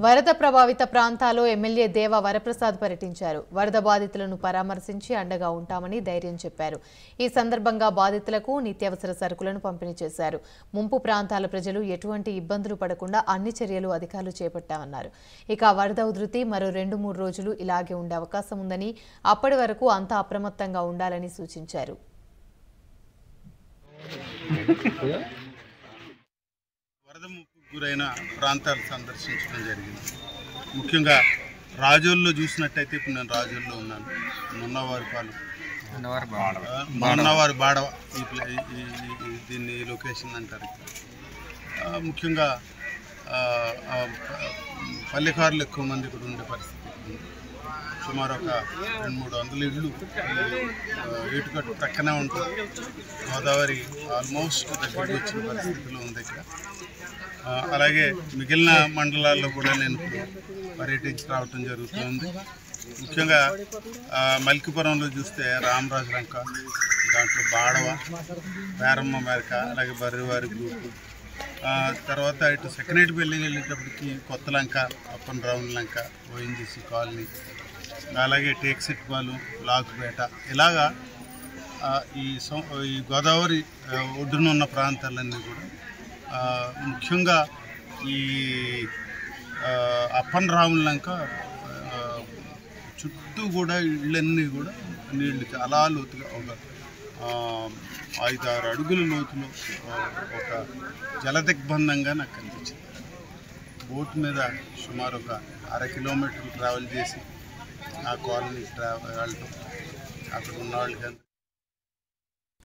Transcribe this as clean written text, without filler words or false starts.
వరద ప్రభావిత ప్రాంతాల్లో ఎమ్మెల్యే దేవ వరప్రసాద్ పర్యటించారు. వరద బాధితులను పరామర్శించి అండగా ఉంటామని ధైర్యం చెప్పారు. ఈ సందర్భంగా బాధితులకు నిత్యావసర సరుకులను పంపిణీ చేశారు. ముంపు ప్రాంతాల ప్రజలు ఎటువంటి ఇబ్బందులు పడకుండా అన్ని చర్యలు అధికారులు చేపట్టామన్నారు. ఇక వరద ఉధృతి మరో 2-3 రోజులు ఇలాగే ఉండే అవకాశం ఉందని, అప్పటి వరకు అంతా అప్రమత్తంగా ఉండాలని సూచించారు. వరద ముప్పుకు గురైన ప్రాంతాలు సందర్శించడం జరిగింది. ముఖ్యంగా రాజోల్లో చూసినట్టయితే ఇప్పుడు నేను రాజోల్లో ఉన్నాను. మొన్నవారి బాడవ దీన్ని లొకేషన్ అంటారు. ముఖ్యంగా పల్లెకారులు ఎక్కువ మంది ఇక్కడ ఉండే పరిస్థితి. సుమారు ఒక 200-300 ఇళ్ళు ఏటుకట్టు ప్రక్కనే ఉంటుంది. గోదావరి ఆల్మోస్ట్ దగ్గరికి వచ్చిన పరిస్థితిలో ఉంది ఇక్కడ. అలాగే మిగిలిన మండలాల్లో కూడా నేను ఇప్పుడు పర్యటించి రావటం జరుగుతుంది. ముఖ్యంగా మల్కిపురంలో చూస్తే రామరాజు లంక, దాంట్లో బాడవ, పేరమ్మ మేరక, అలాగే బర్రివారి గ్రూపు, తర్వాత ఇటు సెకండరీ వెళ్ళేటప్పటికి కొత్త లంక, అప్పన్ రౌండ్ లంక, ఓఎన్జీసీ కాలనీ, అలాగే టేక్సిట్వాలు, లాకుపేట, ఇలాగా ఈ గోదావరి ఒడ్డున ఉన్న ప్రాంతాలన్నీ కూడా ముఖ్యంగా ఈ అప్పన్ రాముల లంక చుట్టూ కూడా ఇళ్ళన్నీ కూడా నీళ్లు చాలా లోతుగా, ఒక 5-6 అడుగుల లోతులో ఒక జలదిగ్బంధంగా నాకు కనిపించింది. బోట్ మీద సుమారు ఒక 1/2 కిలోమీటర్లు ట్రావెల్ చేసి ఆ కాలనీ వెళ్ళటం, అక్కడ ఉన్న వాళ్ళకి